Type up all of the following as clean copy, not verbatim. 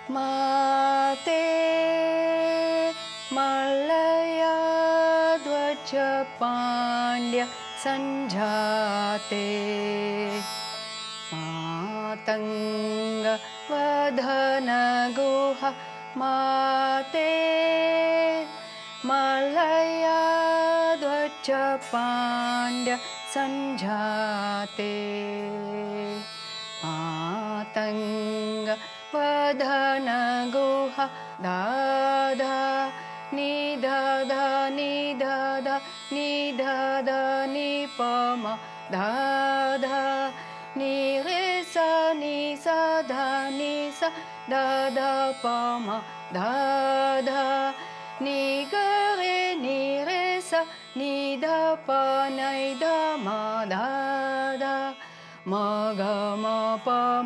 Mate Malaya Dvaja Pandya Sanjate Matanga Vadhana Guha Mate Malaya Dvaja Pandya Sanjate Matanga Vadhana Guha Dada Nidada Nidada Nidada Nipama Dada Nirisa Nisa Da Nisa Dada Pama Dada Nigare Nirisa Nida Pa Naida Ma Dada Maga ma pa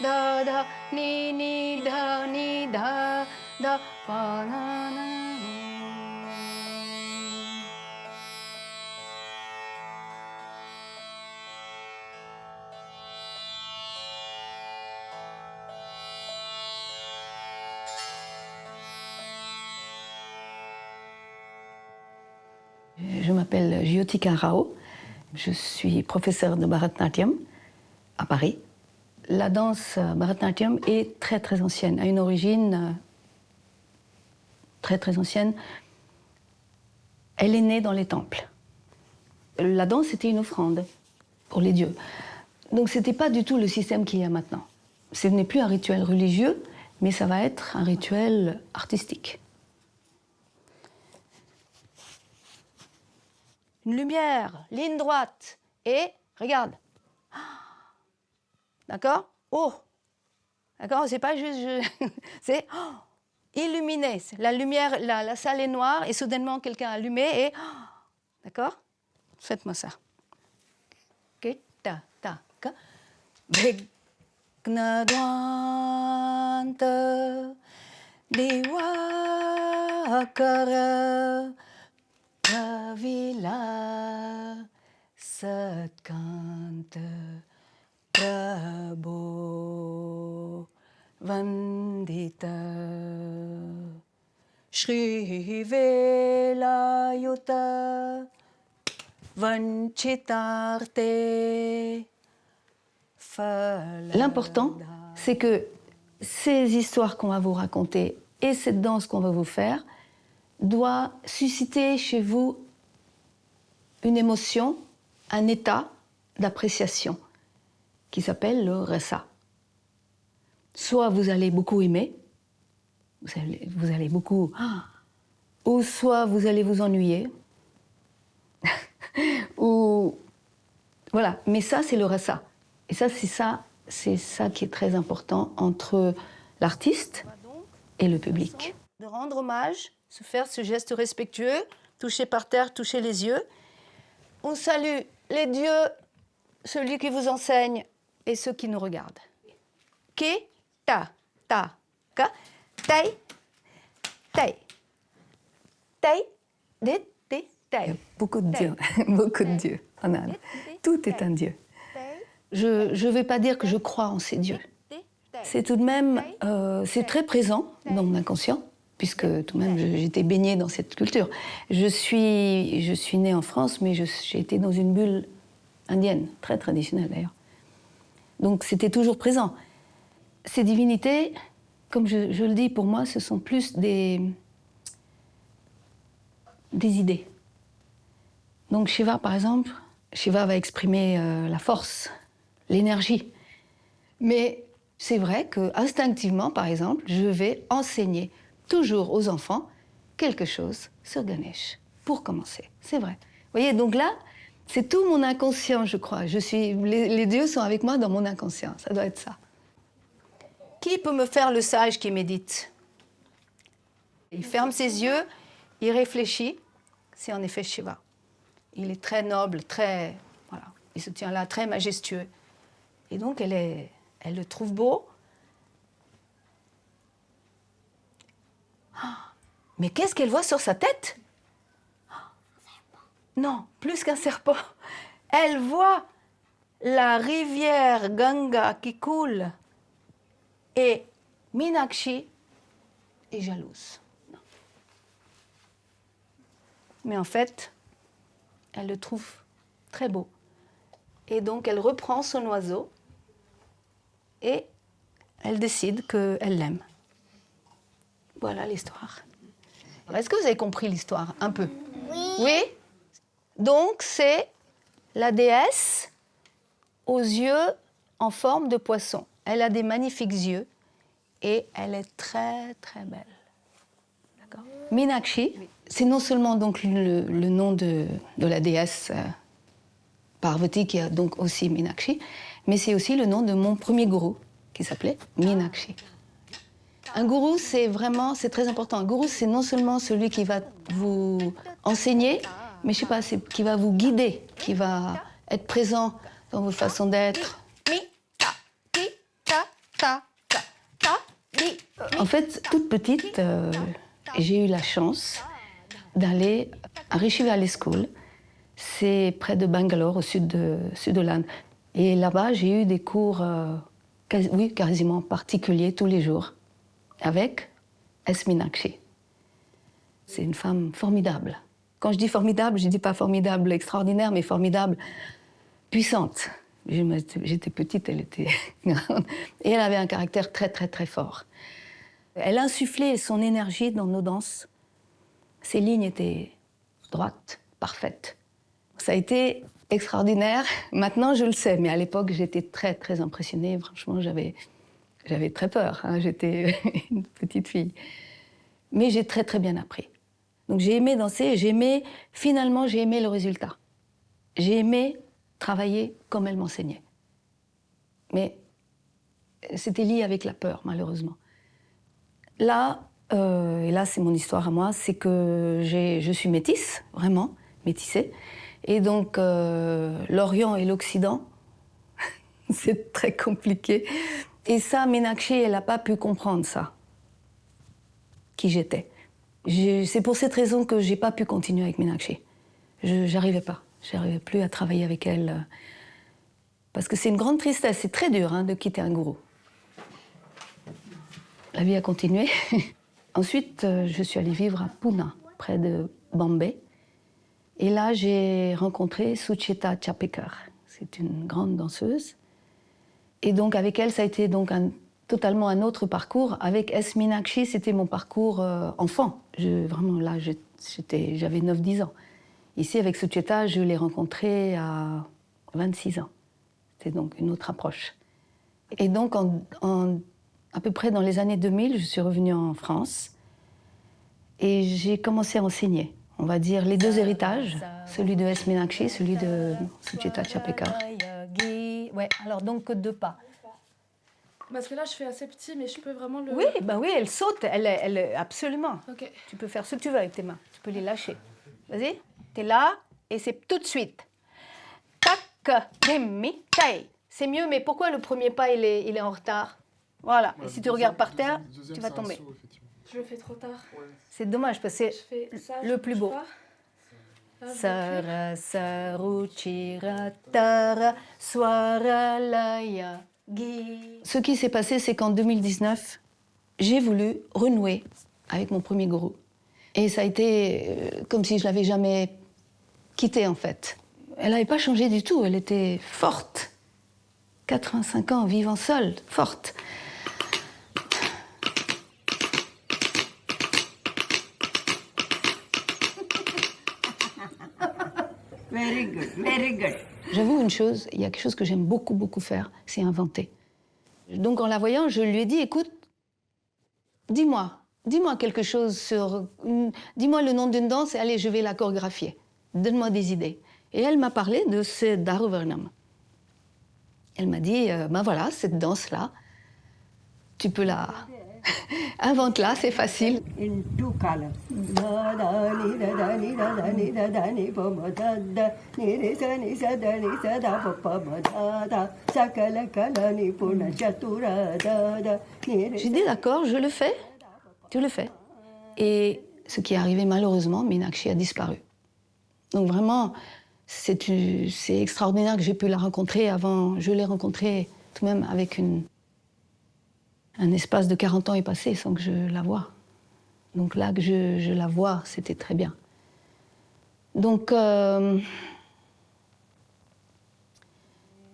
da da ni da pa na na. Je m'appelle Jyotika Rao, je suis professeure de Bharatanatyam à Paris. La danse Bharatanatyam est très très ancienne, a une origine très très ancienne. Elle est née dans les temples. La danse était une offrande pour les dieux. Donc ce n'était pas du tout le système qu'il y a maintenant. Ce n'est plus un rituel religieux, mais ça va être un rituel artistique. Une lumière, ligne droite, et regarde. D'accord? Oh! D'accord? C'est pas juste... c'est illuminé. La lumière, la salle est noire, et soudainement quelqu'un a allumé, et... D'accord? Faites-moi ça. Kita, ta, ka. Vignadvanta Diwakara Pravila Satkanta Prabho Vandita Shri Velayuta Vanchitarte. L'important, c'est que ces histoires qu'on va vous raconter et cette danse qu'on va vous faire doit susciter chez vous une émotion, un état d'appréciation qui s'appelle le rasa. Soit vous allez beaucoup aimer, vous allez beaucoup... ou soit vous allez vous ennuyer, ou... Voilà, mais ça c'est le rasa. Et ça, c'est ça qui est très important entre l'artiste et le public. De rendre hommage, se faire ce geste respectueux, toucher par terre, toucher les yeux. On salue les dieux, celui qui vous enseigne et ceux qui nous regardent. Ki, ta, ka, tai, tai, tai, dit, tai. Il y a beaucoup de dieux, beaucoup de dieux en Inde. Tout est un dieu. Je ne vais pas dire que je crois en ces dieux. C'est tout de même, c'est très présent dans mon inconscient, puisque tout de même j'étais baignée dans cette culture. Je suis née en France, mais j'ai été dans une bulle indienne, très traditionnelle d'ailleurs. Donc c'était toujours présent. Ces divinités, comme je le dis, pour moi, ce sont plus des idées. Donc Shiva, par exemple, Shiva va exprimer la force, l'énergie. Mais c'est vrai que instinctivement, par exemple, je vais enseigner toujours aux enfants quelque chose sur Ganesh, pour commencer. C'est vrai. Vous voyez, donc là, c'est tout mon inconscient, je crois. Les dieux sont avec moi dans mon inconscient, ça doit être ça. Qui peut me faire le sage qui médite? Il ferme ses yeux, il réfléchit, c'est en effet Shiva. Il est très noble, très... Voilà, il se tient là, très majestueux. Et donc, elle le trouve beau. Mais qu'est-ce qu'elle voit sur sa tête? Non, plus qu'un serpent. Elle voit la rivière Ganga qui coule. Et Meenakshi est jalouse. Non. Mais en fait, elle le trouve très beau. Et donc, elle reprend son oiseau et elle décide qu'elle l'aime. Voilà l'histoire. Est-ce que vous avez compris l'histoire? Un peu. Oui. Oui? Donc, c'est la déesse aux yeux en forme de poisson. Elle a des magnifiques yeux et elle est très, très belle. D'accord. Meenakshi, c'est non seulement donc le nom de la déesse Parvati, qui a donc aussi Meenakshi, mais c'est aussi le nom de mon premier gourou, qui s'appelait Meenakshi. Un gourou, c'est très important. Un gourou, c'est non seulement celui qui va vous enseigner, mais je sais pas, c'est qui va vous guider, qui va être présent dans vos façons d'être. En fait, toute petite, j'ai eu la chance d'aller à Rishi Valley School. C'est près de Bangalore, au sud de l'Inde. Et là-bas, j'ai eu des cours, quasiment particuliers tous les jours, avec S. Meenakshi. C'est une femme formidable. Quand je dis formidable, je ne dis pas formidable extraordinaire, mais formidable puissante. J'étais petite, elle était grande. Et elle avait un caractère très, très, très fort. Elle insufflait son énergie dans nos danses. Ses lignes étaient droites, parfaites. Ça a été extraordinaire. Maintenant, je le sais, mais à l'époque, j'étais très, très impressionnée. Franchement, j'avais très peur. Hein. J'étais une petite fille. Mais j'ai très, très bien appris. Donc j'ai aimé danser et finalement, j'ai aimé le résultat. J'ai aimé travailler comme elle m'enseignait. Mais c'était lié avec la peur, malheureusement. Là, et là c'est mon histoire à moi, c'est que je suis métisse, vraiment, métissée. Et donc, l'Orient et l'Occident, c'est très compliqué. Et ça, Meenakshi, elle n'a pas pu comprendre ça, qui j'étais. C'est pour cette raison que je n'ai pas pu continuer avec Meenakshi. J'arrivais pas. J'arrivais plus à travailler avec elle. Parce que c'est une grande tristesse. C'est très dur de quitter un gourou. La vie a continué. Ensuite, je suis allée vivre à Pune, près de Bombay. Et là, j'ai rencontré Sucheta Chapekar. C'est une grande danseuse. Et donc, avec elle, ça a été donc totalement un autre parcours. Avec S. Meenakshi, c'était mon parcours enfant. Vraiment, là, j'avais 9-10 ans. Ici, avec Sucheta, je l'ai rencontrée à 26 ans. C'était donc une autre approche. Et donc, à peu près dans les années 2000, je suis revenue en France et j'ai commencé à enseigner. On va dire les deux héritages, celui de S. Meenakshi, celui de Sucheta Chapekar. Ouais, alors donc 2 pas. Parce que là, je fais assez petit, mais je peux vraiment le... Oui, oui, elle saute, absolument. Ok. Tu peux faire ce que tu veux avec tes mains, tu peux les lâcher. Vas-y, t'es là et c'est tout de suite. Tac, demi, taille. C'est mieux, mais pourquoi le premier pas, il est en retard? Voilà, et si tu regardes par terre, tu vas tomber. Je le fais trop tard. Ouais. C'est dommage, parce que c'est le plus beau. Sara, saruchira, tara, swaralaya, gi. Ce qui s'est passé, c'est qu'en 2019, j'ai voulu renouer avec mon premier gourou. Et ça a été comme si je l'avais jamais quitté, en fait. Elle n'avait pas changé du tout, elle était forte. 85 ans, vivant seule, forte. Very good, very good. J'avoue une chose, il y a quelque chose que j'aime beaucoup, beaucoup faire, c'est inventer. Donc en la voyant, je lui ai dit, écoute, dis-moi quelque chose dis-moi le nom d'une danse et allez, je vais la chorégraphier. Donne-moi des idées. Et elle m'a parlé de ce Daruvarnam. Elle m'a dit, ben voilà, cette danse-là, tu peux la... Invente-la, c'est facile. In 2 colors. Da da ni da ni da ni da ni pa ma da ni sa da pa ma da sakala kala ni puna chatura da. J'ai dit d'accord, je le fais. Tu le fais. Et ce qui est arrivé malheureusement, Meenakshi a disparu. Donc vraiment, c'est extraordinaire que j'ai pu la rencontrer avant. Je l'ai rencontrée tout de même avec un espace de 40 ans est passé sans que je la voie. Donc là, que je la vois, c'était très bien. Donc,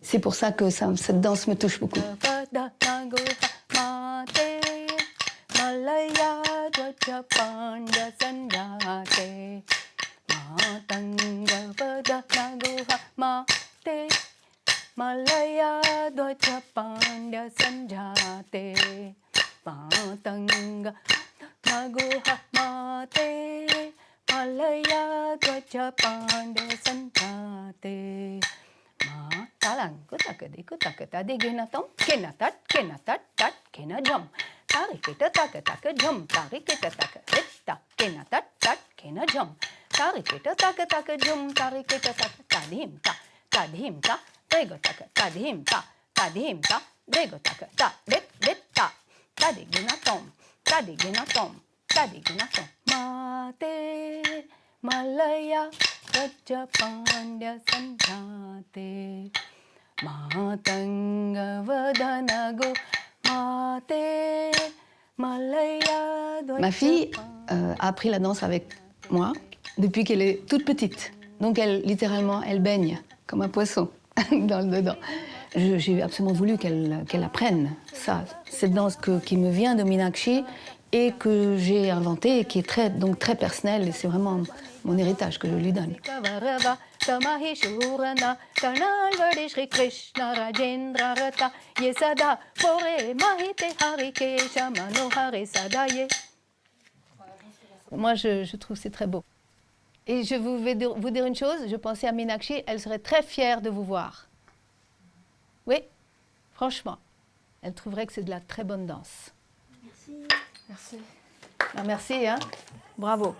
c'est pour ça que cette danse me touche beaucoup. Malaya Dvaja Pandya Sanjate Patanga Naguha Mate Malaya Dvaja Pandya Sanjate Ma Talang Kutakadikutaka Diginatom Kenatat Tat Kena Jum Tarikita Taka Jum Tarikita Taka Hetta Kenatat Tat Kena Jum Tarikita Taka Jum Tarikita Taka Tadhimta Dregotaka, tadhimta, dregotaka, ta, tadiginatom, mate, malaya, raja pandya sanjate, matanga vadanago, mate, malaya, Ma fille a appris la danse avec moi depuis qu'elle est toute petite. Donc littéralement, elle baigne comme un poisson dedans. J'ai absolument voulu qu'elle apprenne ça, cette danse qui me vient de Meenakshi et que j'ai inventée et qui est donc très personnelle, et c'est vraiment mon héritage que je lui donne. Moi, je trouve que c'est très beau. Et je vais vous dire une chose, je pensais à Meenakshi, elle serait très fière de vous voir. Oui, franchement, elle trouverait que c'est de la très bonne danse. Merci. Merci. Alors, merci, hein. Bravo.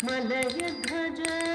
Malaya Dhwaja